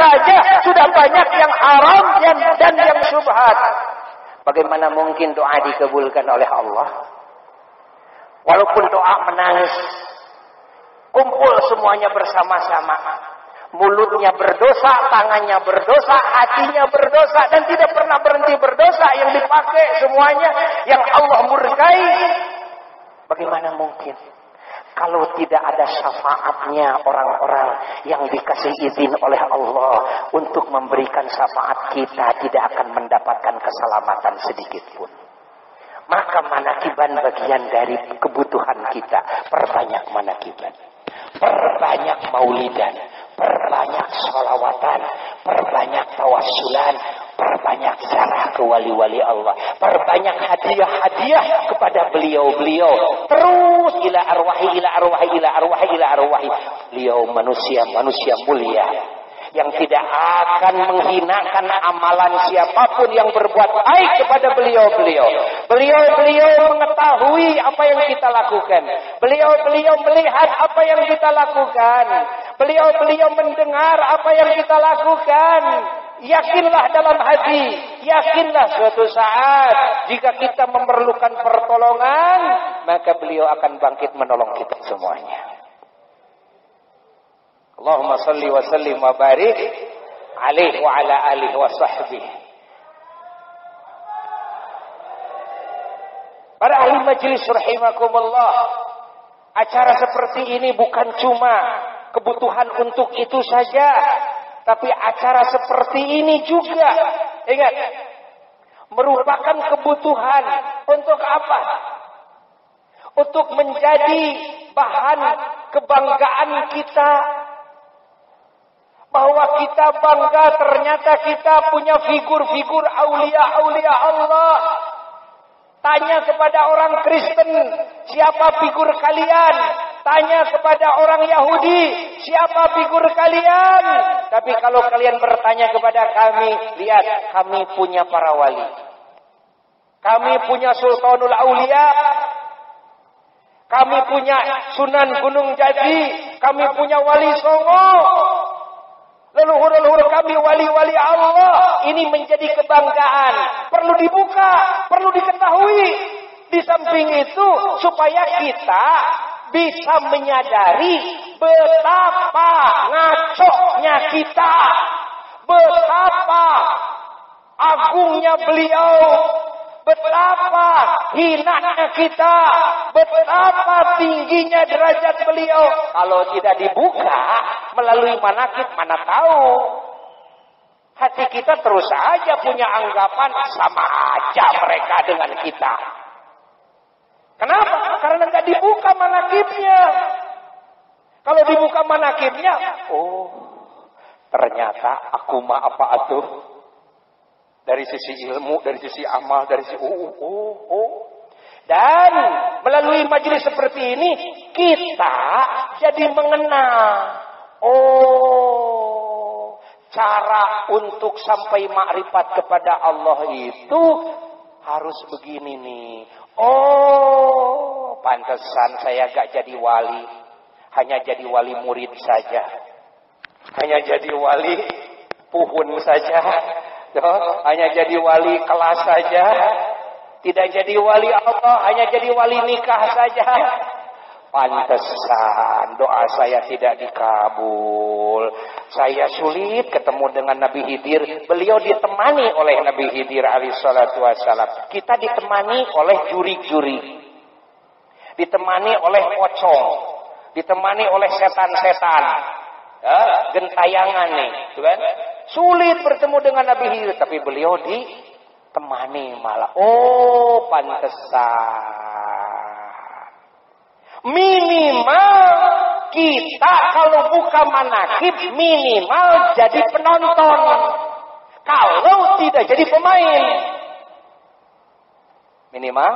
saja sudah banyak yang haram dan yang syubhat. Bagaimana mungkin doa dikabulkan oleh Allah? Walaupun doa menangis, kumpul semuanya bersama-sama. Mulutnya berdosa, tangannya berdosa, hatinya berdosa, dan tidak pernah berhenti berdosa. Yang dipakai semuanya yang Allah murkai. Bagaimana mungkin? Kalau tidak ada syafaatnya orang-orang yang dikasih izin oleh Allah untuk memberikan syafaat, kita tidak akan mendapatkan keselamatan sedikit pun. Maka manakiban bagian dari kebutuhan kita. Perbanyak manakiban. Perbanyak maulidan. Perbanyak sholawatan. Perbanyak tawassulan. Perbanyak zarah ke wali-wali Allah. Perbanyak hadiah-hadiah kepada beliau-beliau. Terus ila arwahi, ila arwahi, ila arwahi, ila arwahi. Beliau manusia mulia. Yang tidak akan menghinakan amalan siapapun yang berbuat baik kepada beliau-beliau. Beliau-beliau mengetahui apa yang kita lakukan. Beliau-beliau melihat apa yang kita lakukan. Beliau-beliau mendengar apa yang kita lakukan. Yakinlah dalam hati, yakinlah suatu saat jika kita memerlukan pertolongan, maka beliau akan bangkit menolong kita semuanya. Allahumma salli wa sallim wa barik alaihi wa ala alihi wa sahbihi. Para ahli majlis rahimakumullah, acara seperti ini bukan cuma kebutuhan untuk itu saja, tapi acara seperti ini juga, ingat, merupakan kebutuhan untuk apa? Untuk menjadi bahan kebanggaan kita. Bahwa kita bangga ternyata kita punya figur-figur aulia-aulia Allah. Tanya kepada orang Kristen, siapa figur kalian? Tanya kepada orang Yahudi, siapa figur kalian? Tapi kalau kalian bertanya kepada kami, lihat, kami punya para wali. Kami punya Sultanul Aulia. Kami punya Sunan Gunung Jati. Kami punya Wali Songo. Leluhur-leluhur kami wali-wali Allah. Ini menjadi kebanggaan. Perlu dibuka, perlu diketahui. Di samping itu, supaya kita bisa menyadari betapa ngaconya kita. Betapa agungnya beliau. Betapa hinanya kita. Betapa tingginya derajat beliau. Kalau tidak dibuka melalui manakib, mana tahu. Hati kita terus saja punya anggapan sama aja mereka dengan kita. Kenapa? Karena nggak dibuka manakibnya. Kalau dibuka manakibnya, oh ternyata aku mah apa atuh? Dari sisi ilmu, dari sisi amal, dari sisi Dan melalui majelis seperti ini kita jadi mengenal. Oh, cara untuk sampai makrifat kepada Allah itu harus begini nih. Oh, pantesan saya gak jadi wali. Hanya jadi wali murid saja. Hanya jadi wali puhun saja. Hanya jadi wali kelas saja. Tidak jadi wali Allah, hanya jadi wali nikah saja. Pantesan doa saya tidak dikabul. Saya sulit ketemu dengan Nabi Khidir. Beliau ditemani oleh Nabi Khidir alaihi salatu wassalam. Kita ditemani oleh juri-juri. Ditemani oleh pocong. Ditemani oleh setan-setan. Gentayangan nih, kan? Sulit bertemu dengan Nabi Khidir, tapi beliau ditemani malah. Oh, pantesan. Minimal kita kalau buka manakib minimal jadi penonton. Kalau tidak jadi pemain. Minimal.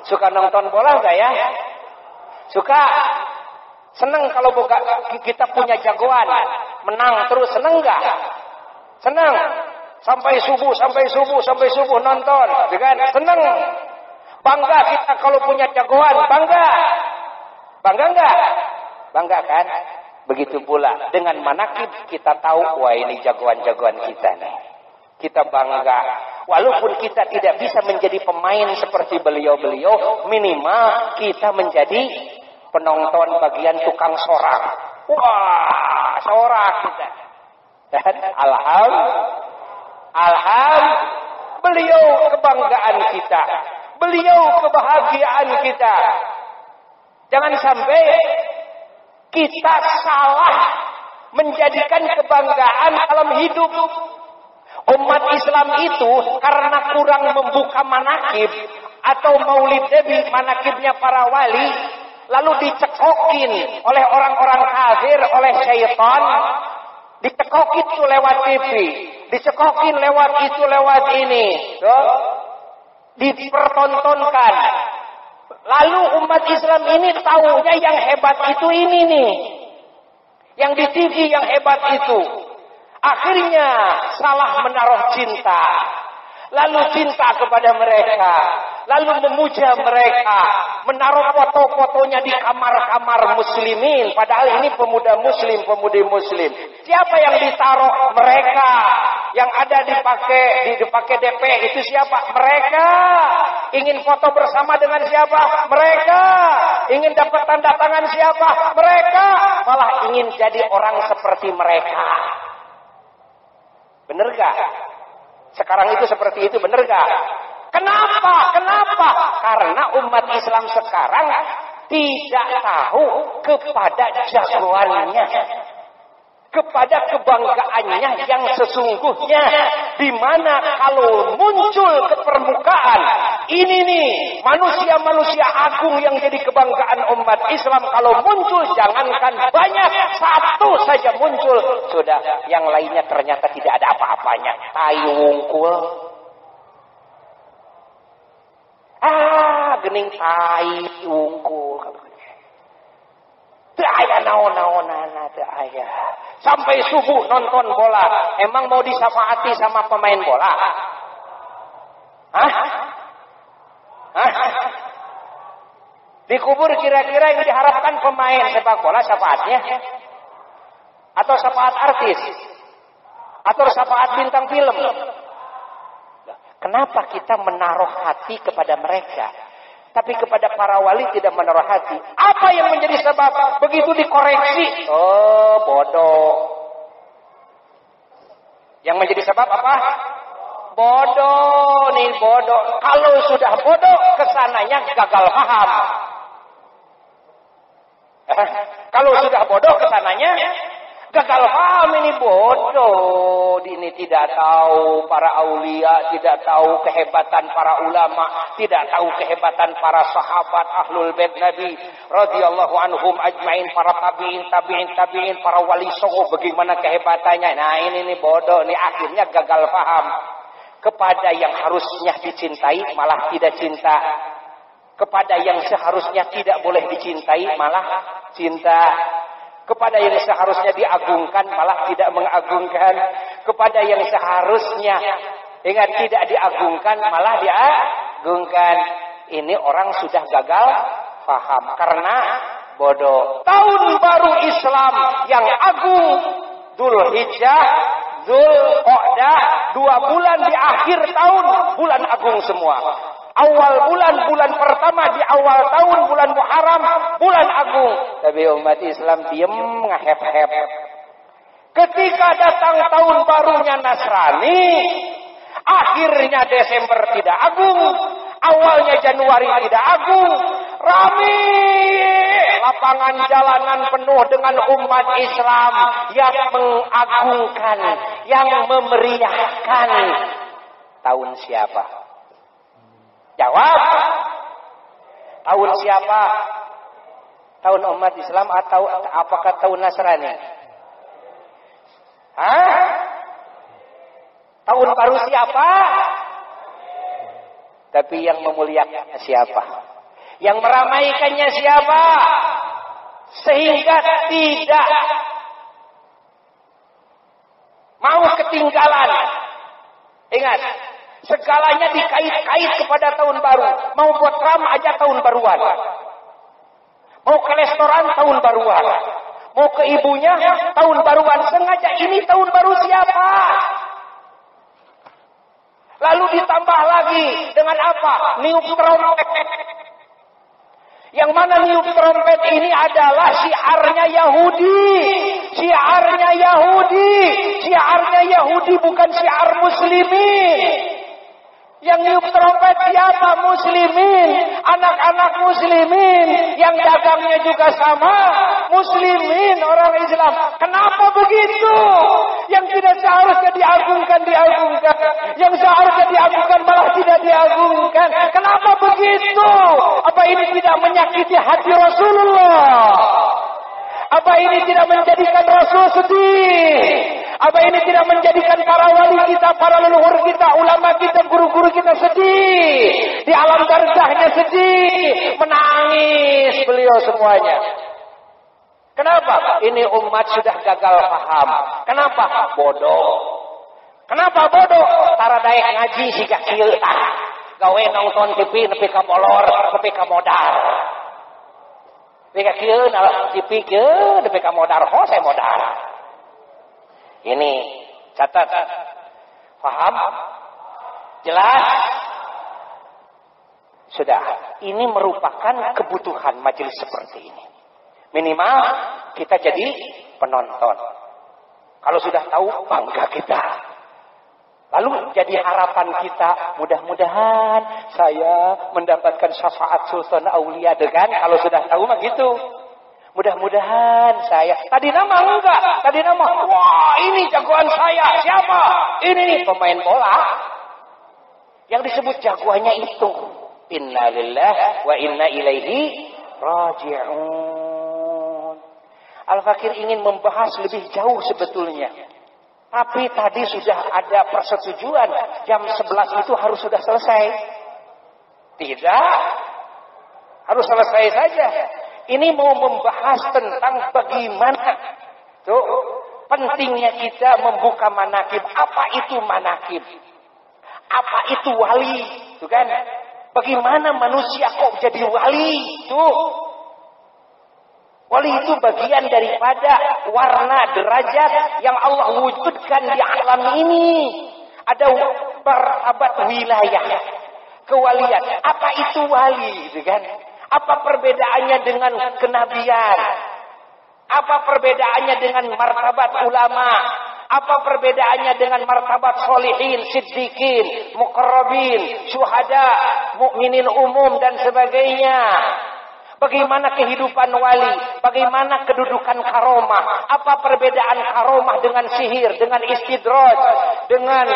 Suka nonton bola enggak ya? Suka. Senang kalau kita punya jagoan. Menang terus, senang enggak? Senang. Sampai subuh nonton, kan? Senang. Bangga kita kalau punya jagoan, bangga. Bangga enggak? Bangga kan? Begitu pula dengan manakib kita tahu, wah ini jagoan-jagoan kita nih. Kita bangga. Walaupun kita tidak bisa menjadi pemain seperti beliau-beliau, minimal kita menjadi penonton bagian tukang sorak. Wah, sorak kita. Dan beliau kebanggaan kita. Beliau kebahagiaan kita. Jangan sampai kita salah menjadikan kebanggaan dalam hidup. Umat Islam itu karena kurang membuka manakib atau maulid nabi, manakibnya para wali, lalu dicekokin oleh orang-orang kafir, oleh syaitan, dicekokin itu lewat TV, dicekokin lewat itu, lewat ini, dipertontonkan. Lalu umat Islam ini tahunya yang hebat itu ini nih. Yang di TV yang hebat itu. Akhirnya salah menaruh cinta. Lalu cinta kepada mereka. Lalu memuja mereka. Menaruh foto-fotonya di kamar-kamar muslimin. Padahal ini pemuda muslim, pemudi muslim. Siapa yang ditaruh? Mereka. Yang ada dipakai DP itu siapa? Mereka. Ingin foto bersama dengan siapa? Mereka. Ingin dapat tanda tangan siapa? Mereka. Malah ingin jadi orang seperti mereka. Bener gak? Sekarang itu seperti itu, bener gak? Kenapa? Karena umat Islam sekarang tidak tahu kepada jagoannya, kepada kebanggaannya yang sesungguhnya, di mana kalau muncul ke permukaan ini nih manusia-manusia agung yang jadi kebanggaan umat Islam, kalau muncul jangankan banyak, satu saja muncul sudah, yang lainnya ternyata tidak ada apa-apanya. Tai wungkul, gening tai wungkul. Teu aya naon-naonana, teu aya. Sampai subuh nonton bola. Emang mau disafaati sama pemain bola? Hah? Dikubur kira-kira yang diharapkan pemain sepak bola syafaatnya? Atau syafaat artis? Atau syafaat bintang film? Kenapa kita menaruh hati kepada mereka? Tapi kepada para wali tidak menaruh hati. Apa yang menjadi sebab? Begitu dikoreksi, oh bodoh. Yang menjadi sebab apa? Bodoh nih, bodoh. Kalau sudah bodoh, kesananya gagal paham. Kalau sudah bodoh, kesananya gagal paham, ini bodoh. Ini tidak tahu para aulia, tidak tahu kehebatan para ulama, tidak tahu kehebatan para sahabat ahlul bait Nabi radhiyallahu anhum ajmain, para tabi'in, para wali songo, bagaimana kehebatannya. Nah ini nih bodoh, nih akhirnya gagal paham. Kepada yang harusnya dicintai malah tidak cinta. Kepada yang seharusnya tidak boleh dicintai malah cinta. Kepada yang seharusnya diagungkan malah tidak mengagungkan. Kepada yang seharusnya tidak diagungkan malah diagungkan. Ini orang sudah gagal paham karena bodoh. Tahun baru Islam yang agung, Dzulhijjah, Dzulqa'dah, 2 bulan di akhir tahun, bulan agung semua. Awal bulan pertama di awal tahun, bulan Muharram, bulan agung. Tapi umat Islam diem ngehep-hep. Ketika datang tahun barunya Nasrani, akhirnya Desember tidak agung, awalnya Januari tidak agung, rame lapangan jalanan penuh dengan umat Islam yang mengagungkan, yang memeriahkan. Tahun siapa? Jawab. Tahun siapa? Tahun umat Islam atau apakah tahun Nasrani? Hah? Tahun baru siapa? Tapi yang memuliakannya siapa? Yang meramaikannya siapa? Sehingga tidak mau ketinggalan. Ingat, segalanya dikait-kait kepada tahun baru. Mau buat ram aja tahun baruan. Mau ke restoran tahun baruan. Mau ke ibunya, tahun baruan sengaja. Ini tahun baru siapa? Lalu ditambah lagi dengan apa? Niup trompet. Yang mana niup trompet ini adalah syiarnya Yahudi. Syiarnya Yahudi. Syiarnya Yahudi bukan syiar muslimin. Yang niup trompet siapa? Muslimin. Anak-anak muslimin. Yang dagangnya juga sama. Muslimin, orang Islam. Kenapa begitu? Yang tidak seharusnya diagungkan, diagungkan. Yang seharusnya diagungkan malah tidak diagungkan. Kenapa begitu? Apa ini tidak menyakiti hati Rasulullah? Apa ini tidak menjadikan Rasul sedih? Apa ini tidak menjadikan para wali kita, para leluhur kita, ulama kita, guru-guru kita sedih? Di alam barzahnya sedih, menangis beliau semuanya. Kenapa? Ini umat sudah gagal paham. Kenapa? Bodoh. Kenapa bodoh? Tara daek ngaji siga kieu tah. Gawe nonton TV nepi ka molor, nepi ka modal. Nepi ka kieu TV kieu nepi ka modal, saya modal. Ini catat. Paham? Jelas? Sudah. Ini merupakan kebutuhan majelis seperti ini. Minimal kita jadi penonton. Kalau sudah tahu, bangga kita. Lalu jadi harapan kita, mudah-mudahan saya mendapatkan syafaat Sultan Aulia dengan kalau sudah tahu mah gitu. Mudah-mudahan saya. Tadi nama enggak. Tadi nama, wah ini jagoan saya. Siapa? Ini pemain bola. Yang disebut jagoannya itu. Inna lillahi wa inna ilaihi raji'un. Al-Fakir ingin membahas lebih jauh sebetulnya. Tapi tadi sudah ada persetujuan. Jam 11 itu harus sudah selesai. Tidak. Harus selesai saja. Ini mau membahas tentang bagaimana tuh pentingnya kita membuka manakib. Apa itu manakib? Apa itu wali? Tuh kan? Bagaimana manusia kok jadi wali? Tuh. Wali itu bagian daripada warna derajat yang Allah wujudkan di alam ini. Ada martabat wilayah, kewalian. Apa itu wali? Tuh kan? Apa perbedaannya dengan kenabian? Apa perbedaannya dengan martabat ulama? Apa perbedaannya dengan martabat solihin, siddiqin, muqarrabin, syuhada, mukminin umum dan sebagainya? Bagaimana kehidupan wali? Bagaimana kedudukan karomah? Apa perbedaan karomah dengan sihir, dengan istidraj, dengan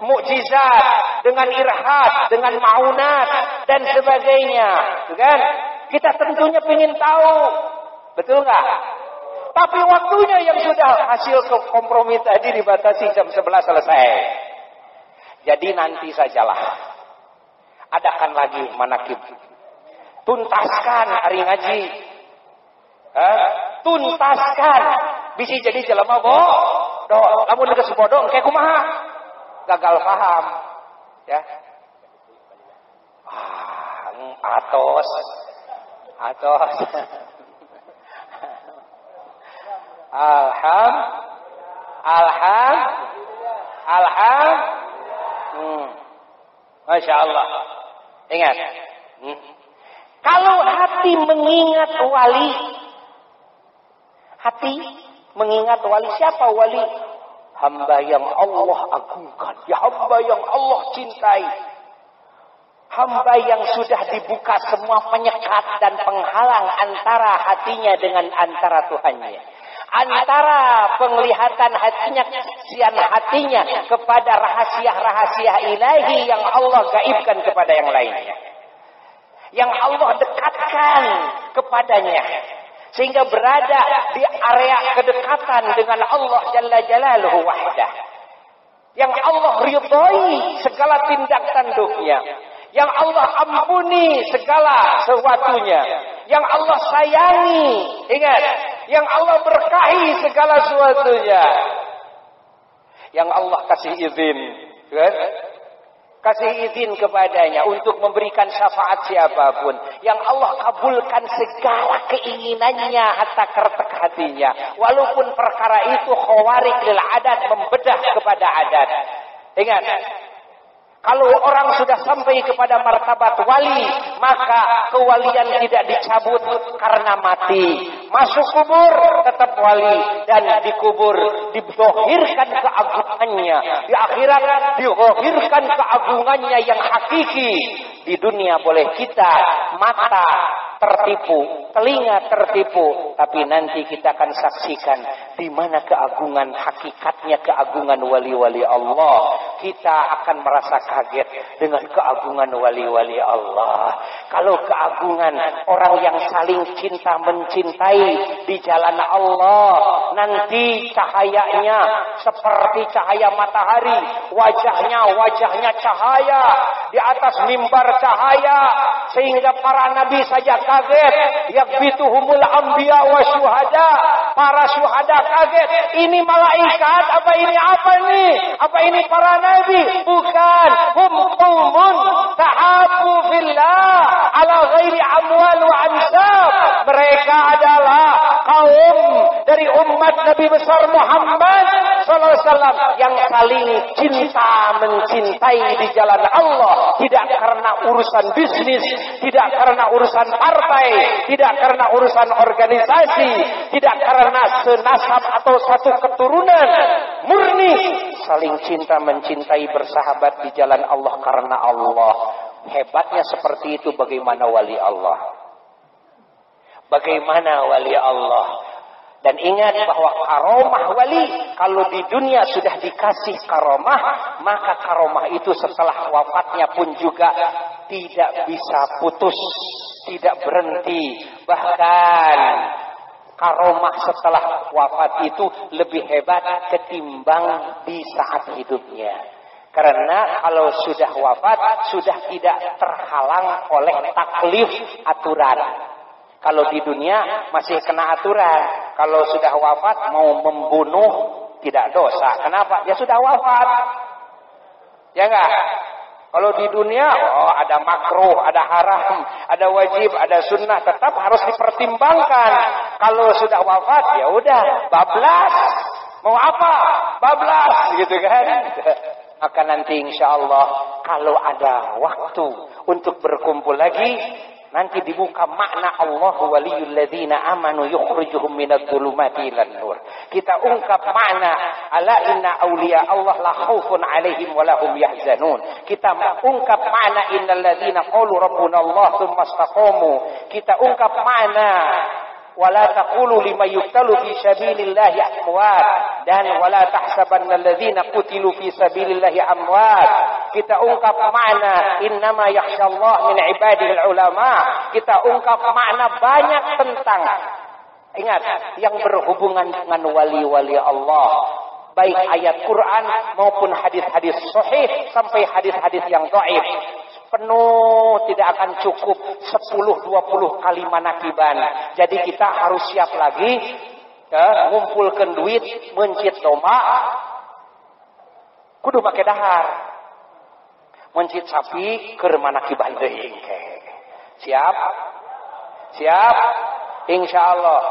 mukjizat, dengan irhad, dengan maunat dan sebagainya, kan? Kita tentunya ingin tahu, betul nggak? Tapi waktunya yang sudah hasil kompromi tadi dibatasi jam 11 selesai. Jadi nanti sajalah. Adakan lagi manakib. Tuntaskan hari ngaji. Tuntaskan. Bisa jadi jelema bodoh. Lamun geus bodoh engke kumaha? Gagal paham. Ya. Atos. Masya Allah. Ingat. Kalau hati mengingat wali. Hati mengingat wali. Siapa wali? Hamba yang Allah agungkan. Ya hamba yang Allah cintai. Hamba yang sudah dibuka semua penyekat dan penghalang antara hatinya dengan antara Tuhannya. Antara penglihatan hatinya, kesaksian hatinya kepada rahasia-rahasia ilahi yang Allah gaibkan kepada yang lainnya. Yang Allah dekatkan kepadanya. Sehingga berada di area kedekatan dengan Allah Jalla Jalaluhu wahdah. Yang Allah ridhai segala tindak tanduknya. Yang Allah ampuni segala sesuatunya. Yang Allah sayangi. Ingat. Yang Allah berkahi segala sesuatunya. Yang Allah kasih izin. Kan? Kasih izin kepadanya untuk memberikan syafaat siapapun. Yang Allah kabulkan segala keinginannya hatta kertek hatinya. Walaupun perkara itu khawarik lil adat, membedah kepada adat. Ingat, kalau orang sudah sampai kepada martabat wali, maka kewalian tidak dicabut karena mati. Masuk kubur tetap wali, dan dikubur didohirkan keagungannya. Di akhirat didohirkan keagungannya yang hakiki. Di dunia boleh kita mata tertipu, telinga tertipu, tapi nanti kita akan saksikan di mana keagungan hakikatnya, keagungan wali-wali Allah. Kita akan merasa kaget dengan keagungan wali-wali Allah. Kalau keagungan orang yang saling cinta mencintai di jalan Allah, nanti cahayanya seperti cahaya matahari, wajahnya cahaya, di atas mimbar cahaya, sehingga para nabi saja kaget. Yakbituhumul anbiya wa syuhada, para syuhada kaget. Ini malaikat apa ini? Apa ini para nabi? Bukan. Hum qaumun tahabu fillah ala ghairi amwal wa ansab. Mereka adalah kaum dari umat Nabi besar Muhammad sallallahu alaihi wasallam yang saling cinta mencintai di jalan Allah, tidak karena urusan bisnis, tidak karena urusan partai, tidak karena urusan organisasi, tidak karena senasab atau satu keturunan, murni saling cinta mencintai, bersahabat di jalan Allah karena Allah. Hebatnya seperti itu. Bagaimana wali Allah? Bagaimana wali Allah? Dan ingat bahwa karomah wali, kalau di dunia sudah dikasih karomah, maka karomah itu setelah wafatnya pun juga tidak bisa putus, tidak berhenti. Bahkan karomah setelah wafat itu lebih hebat ketimbang di saat hidupnya. Karena kalau sudah wafat, sudah tidak terhalang oleh taklif aturan. Kalau di dunia masih kena aturan. Kalau sudah wafat mau membunuh tidak dosa. Kenapa? Ya sudah wafat. Ya enggak? Kalau di dunia, ada makruh, ada haram, ada wajib, ada sunnah, tetap harus dipertimbangkan. Kalau sudah wafat, ya udah, bablas. Mau apa? Bablas, gitu kan? Maka nanti insya Allah kalau ada waktu untuk berkumpul lagi, nanti dibuka makna Allahu waliyul ladzina amanu yukhrijuhum minadh dhulumati ilan nur. Kita ungkap makna ala inna auliya Allah la khaufun alaihim wa lahum yahzanun. Kita ungkap makna innal ladzina qalu rabbuna Allah tsumma istaqamu. Kita ungkap makna wala taqulu liman yuqtalu fi sabilillahi amwat, dan wala tahsabanna alladzina qutilu fi sabilillahi amwat. Kita ungkap makna innama yakhshallah min ibadihil ulama. Kita ungkap makna banyak tentang, ingat, yang berhubungan dengan wali-wali Allah, baik ayat Quran maupun hadis-hadis sahih sampai hadis-hadis yang dhaif. Penuh, tidak akan cukup 10-20 kali manakiban. Jadi kita harus siap lagi ngumpulkan duit, mencit domba, kudu pakai dahar. Mencit sapi keur manakiban deui. Siap? Siap? Insyaallah.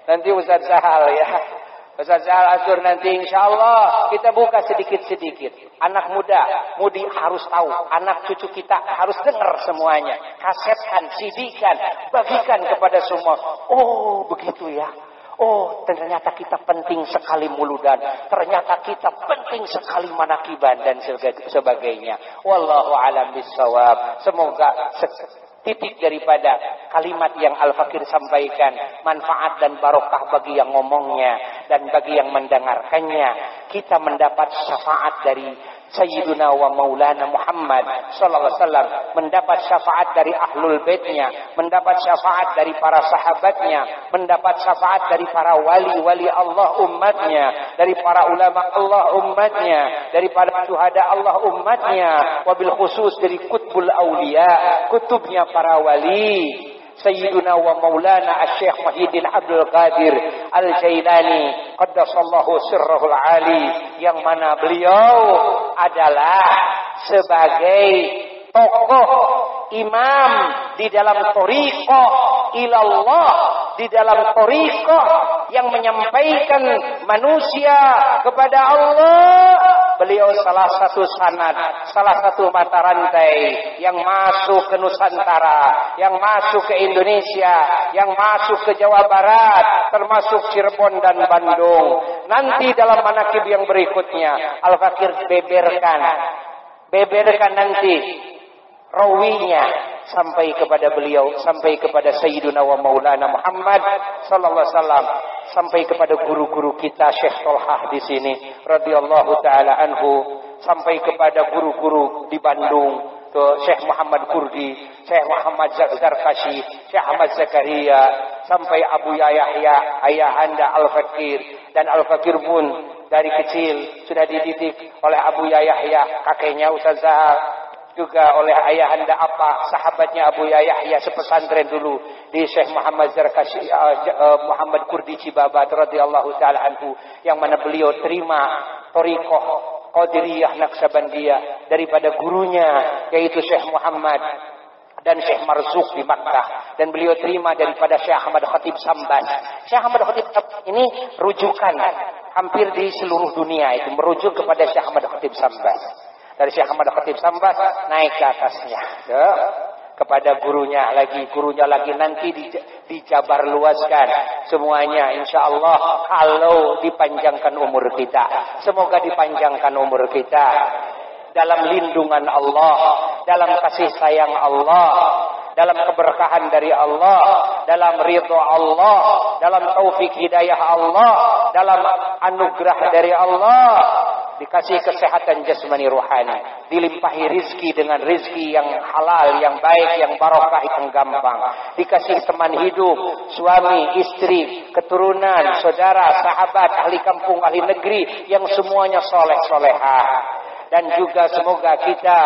Nanti Ustaz Sahal ya. Ustaz Sahal atur nanti insyaallah kita buka sedikit-sedikit. Anak muda, mudi harus tahu. Anak cucu kita harus dengar semuanya. Kasetkan, CD-kan, bagikan kepada semua. Oh, begitu ya. Oh, ternyata kita penting sekali muludan. Ternyata kita penting sekali manakiban dan sebagainya. Wallahu a'lam bissawab. Semoga titik daripada kalimat yang Al-Fakir sampaikan manfaat dan barokah bagi yang ngomongnya dan bagi yang mendengarkannya. Kita mendapat syafaat dari Sayyiduna wa Maulana Muhammad sallallahu alaihi wasallam, mendapat syafaat dari ahlul baitnya, mendapat syafaat dari para sahabatnya, mendapat syafaat dari para wali-wali Allah umatnya, dari para ulama Allah umatnya, dari para syuhada Allah umatnya, wabil khusus dari kutbul aulia, kutubnya para wali. Sayyiduna wa Maulana Asy-Syaikh Muhyiddin Abdul Qadir Al-Jailani qaddasallahu sirrahul ali, yang mana beliau adalah sebagai tokoh imam di dalam thariqah ilallah di dalam thariqah yang menyampaikan manusia kepada Allah. Beliau salah satu sanad, salah satu mata rantai yang masuk ke Nusantara, yang masuk ke Indonesia, yang masuk ke Jawa Barat, termasuk Cirebon dan Bandung. Nanti dalam manaqib yang berikutnya, Al-Fakir beberkan nanti rawinya sampai kepada beliau, sampai kepada Sayyiduna wa Maulana Muhammad sallallahu alaihi wasallam, sampai kepada guru-guru kita Syekh Tolhah di sini radhiyallahu taala anhu, sampai kepada guru-guru di Bandung, ke Syekh Muhammad Kurdi, Syekh Muhammad Zarkashi, Syekh Ahmad Zakaria, sampai Abu Yahya, ayahanda Al-Fakir, dan Al-Fakir pun dari kecil sudah dididik oleh Abu Yahya, kakeknya Ustazah, juga oleh ayahanda apa sahabatnya Abu Yahya sepesantren dulu di Syekh Muhammad Zarkashi, Muhammad Kurdi Cibabat radhiyallahu taala anhu, yang mana beliau terima thariqah Qadiriyah Naqsabandiyah daripada gurunya yaitu Syekh Muhammad dan Syekh Marzuq di Makkah, dan beliau terima daripada Syekh Ahmad Khatib Sambas. Syekh Ahmad Khatib ini rujukan hampir di seluruh dunia, itu merujuk kepada Syekh Ahmad Khatib Sambas. Dari Syekh Ahmad Khatib Sambas naik ke atasnya, ya, kepada gurunya lagi nanti dijabar luaskan semuanya insyaallah kalau dipanjangkan umur kita. Semoga dipanjangkan umur kita dalam lindungan Allah, dalam kasih sayang Allah, dalam keberkahan dari Allah, dalam ridha Allah, dalam taufik hidayah Allah, dalam anugerah dari Allah. Dikasih kesehatan jasmani rohani, dilimpahi rizki dengan rizki yang halal, yang baik, yang barokah, yang gampang. Dikasih teman hidup, suami, istri, keturunan, saudara, sahabat, ahli kampung, ahli negeri, yang semuanya soleh-solehah. Dan juga semoga kita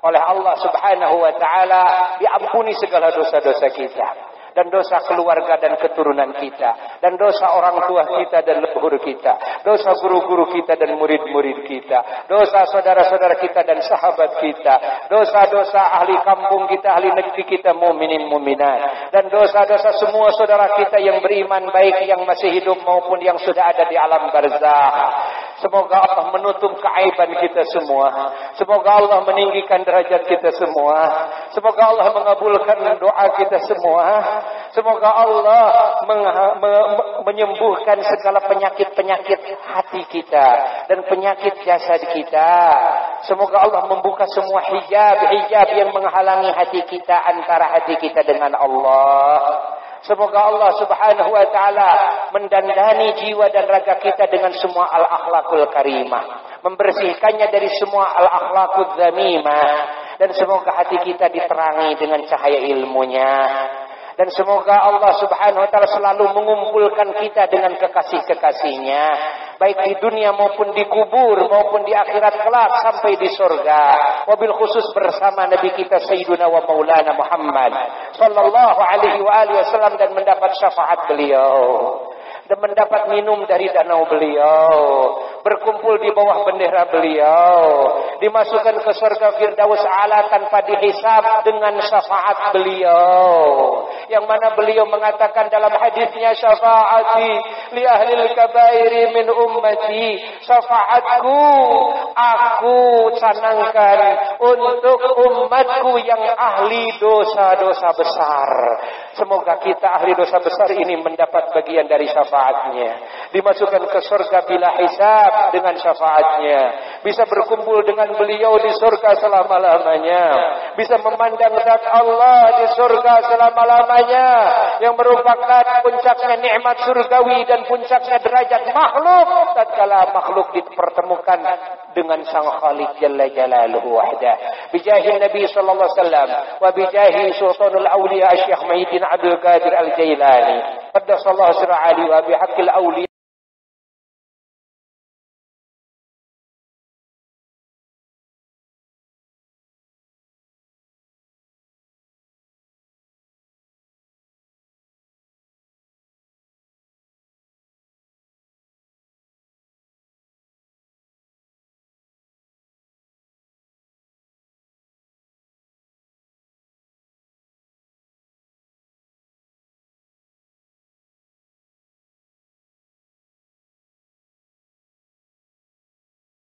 oleh Allah Subhanahu wa taala diampuni segala dosa-dosa kita, dan dosa keluarga dan keturunan kita, dan dosa orang tua kita dan leluhur kita, dosa guru-guru kita dan murid-murid kita, dosa saudara-saudara kita dan sahabat kita, dosa-dosa ahli kampung kita, ahli negeri kita, mukminin mukminat, dan dosa-dosa semua saudara kita yang beriman baik yang masih hidup maupun yang sudah ada di alam barzakh. Semoga Allah menutup keaiban kita semua. Semoga Allah meninggikan derajat kita semua. Semoga Allah mengabulkan doa kita semua. Semoga Allah menyembuhkan segala penyakit-penyakit hati kita dan penyakit jasad kita. Semoga Allah membuka semua hijab-hijab yang menghalangi hati kita, antara hati kita dengan Allah. Semoga Allah Subhanahu wa taala mendandani jiwa dan raga kita dengan semua al-akhlakul karimah, membersihkannya dari semua al-akhlakul zamimah, dan semoga hati kita diterangi dengan cahaya ilmunya. Dan semoga Allah Subhanahu wa taala selalu mengumpulkan kita dengan kekasih-kekasihnya, baik di dunia maupun di kubur maupun di akhirat kelak sampai di surga. Wabil khusus bersama Nabi kita Sayyiduna wa Maulana Muhammad sallallahu alaihi wa alihi wasallam, dan mendapat syafaat beliau, dan mendapat minum dari danau beliau, berkumpul di bawah bendera beliau, dimasukkan ke surga Firdaus A'la tanpa dihisab dengan syafaat beliau, yang mana beliau mengatakan dalam hadisnya, syafaati li ahlil kabairi min ummati, syafaatku aku canangkan untuk umatku yang ahli dosa-dosa besar. Semoga kita ahli dosa besar ini mendapat bagian dari syafaatnya, dimasukkan ke surga bila hisab dengan syafaatnya, bisa berkumpul dengan beliau di surga selama-lamanya, bisa memandang zat Allah di surga selama-lamanya, yang merupakan puncaknya nikmat surgawi dan puncaknya derajat makhluk tatkala makhluk dipertemukan dengan sang Khaliq jalla jalaluhu wahdah. Bijahi Nabi sallallahu alaihi wasallam wa bijahi sultanul awliya Syekh Muhyiddin Abdul Qadir Al-Jailani qaddasallahu sirra ali wa bihaqqil awliya